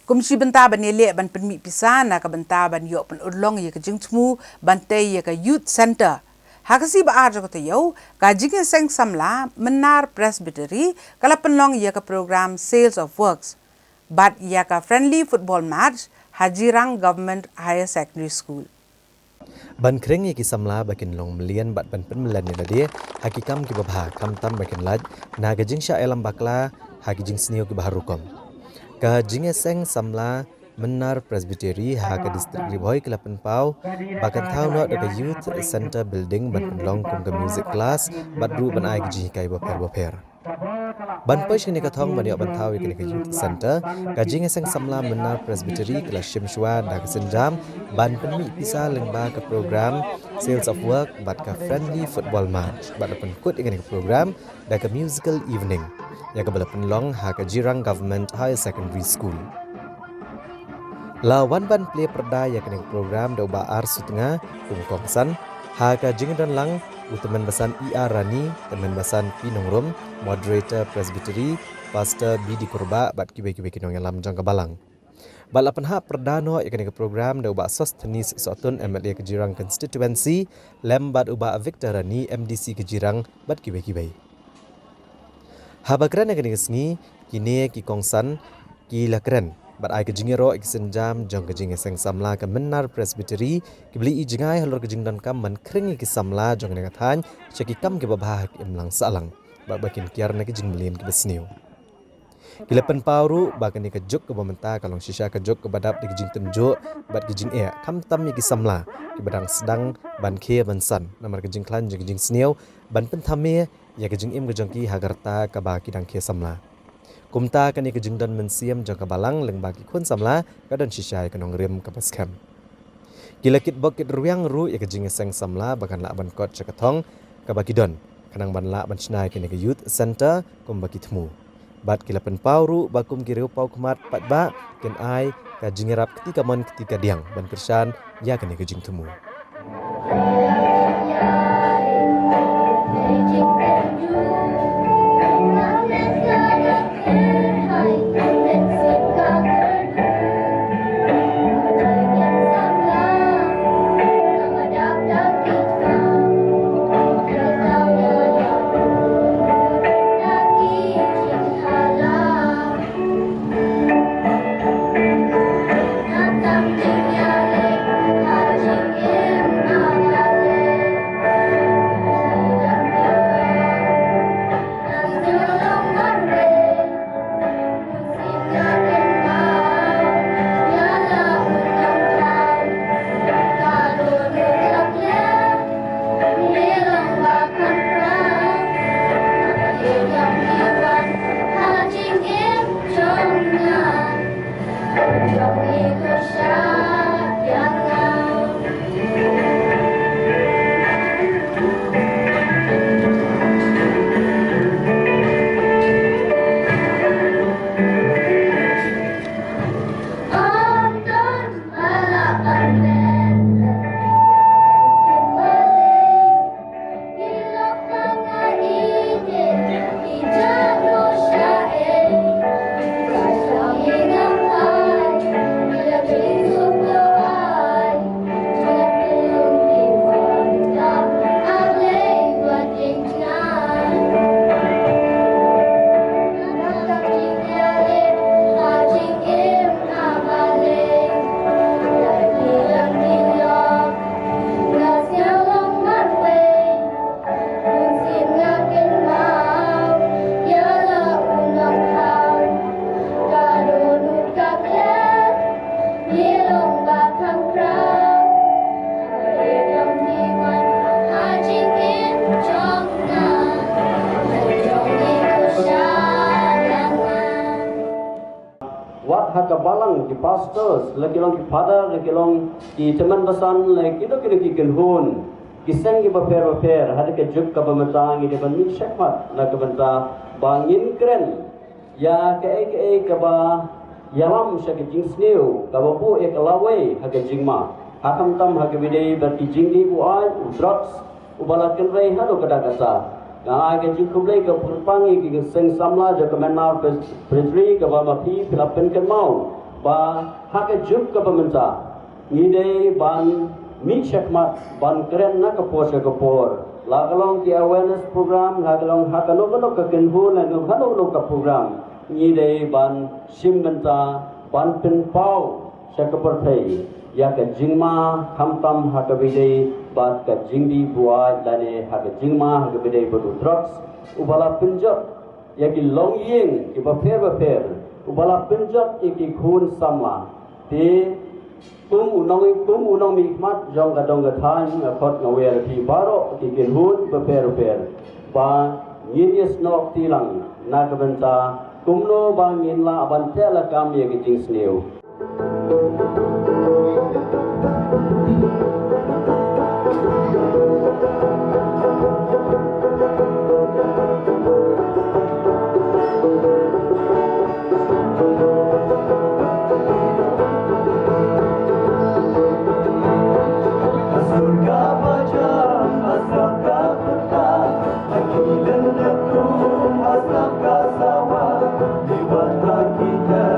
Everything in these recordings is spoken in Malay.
Kumsi benta ban ele ban penmi pisana ka benta ban yo pen urlong ye ka jingtmu ban te ye ka youth center. Hakasi ba arjo ko yo ka jinge seng samla menar presbytery kala penlong ye ka program sales of works. But ye ka friendly football match Hajirang Government Higher Secondary School. Ban kreng ye ki samla bakin long melian bat ban pen melan ni dia hakikam ki babha kam tam bakin laj na ga jingsha elam bakla haki jing snio ki baharukom. Ka jinge seng samla menar presbytery ha ka distrik ribhoi kelapan pau bakan thau no da youth center building ban long kum ka music class bat ru ban ai ji kai boper ban pesh ni ka thong ban yo ban thau ki ka youth center ka jinge seng samla menar presbytery kala shimshwa da ka senjam ban penmi pisa lengba ka program sales of work bat ka friendly football match bat pen kut dengan program da ka musical evening ya ka bala penlong ha ka Jirang Government Higher Secondary School. Lawan ban play perda ya ka program da ba ar sutengah kongsan ha ka jingdan lang uteman basan IR Rani teman basan Pinongrum moderator presbytery pastor BD Kurba bat kibe-kibe kinong lam jang ka balang. Balapan ha perda no ya ka program da ba Sostenis Sotun MLA ke Jirang constituency lembat uba Victor Rani MDC ke Jirang bat kibe-kibe. Habakran yang keningi kini ki kongsan ki lakran bat ai ke jingero ik senjam jong ke jinge seng samla ke menar presbytery ki beli i jingai halor ke jingdan kam man kring ki samla jong ne kathan cheki kam ke babah ki imlang salang ba bakin kiar ne ke jing melin ke besniu kilepen pauru ba ke ni ke juk ke bamenta kalong shisha ke juk ke badap di jing tenjo bat ke jing e kam tam ki samla ki badang sedang ban khe ban san namar ke jing klan jing jing sniu ban pen thame ya ke jing im ke jongki hagarta ka ba ki dang khe samla kumta ka ni ke jing dan mensiam jong ka balang leng ba ki khun samla ka dan shisha ka nong rem ka paskam kilakit bokit ruang ru ya ke jing seng samla bakan la ban kot chakathong ka ba ki don kanang ban la ban chnai ke ni ke youth center kum ba ki thmu bat kilapen pauru bakum ki reu pau khmat pat ba ken ai ka jingerap ketika man ketika diang ban kersan ya ke ni ke jing thmu haka balang ki pastors lagi long ki father lagi long ki teman basan lagi do ki genhun ki seng ki baper hada ke juk ka bamatang ki ban min shakmat la ka banta bangin kren ya ke ka ba yalam shak jing sneu ka babu ek lawe haka jingma hakam tam haka bidei berti jingdi bu ai drugs ubalakan rei hado kada kasa Nga ke jing kumlei ke purpangi ki seng samla ja ke menar presri ke ba mapi pilapen kan mau ba hak juk ka pemerintah ngide ban mi syakmat ban keren na kapor sa kapor lagalong ki awareness program lagalong hakano ka kenhun na no ka program ngide ban simbenta ban pen pau sa kapor thai ya ka jingma khamtam hakabide bat ka jingdi buai lane hak jingma hakabide bodu drugs ubala pinjot ya ki long ying ki ba pher ubala pinjot ki khun samla te kum unong mikmat jong gadong gathan khot ngawer ki baro ki kenhun ba pher ba nginies nok tilang na kabenta kumno ba nginla aban tela kam ye ki jing sneu Hãy subscribe cho kênh Ghiền Mì Gõ để không bỏ lỡ những video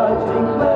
hấp dẫn.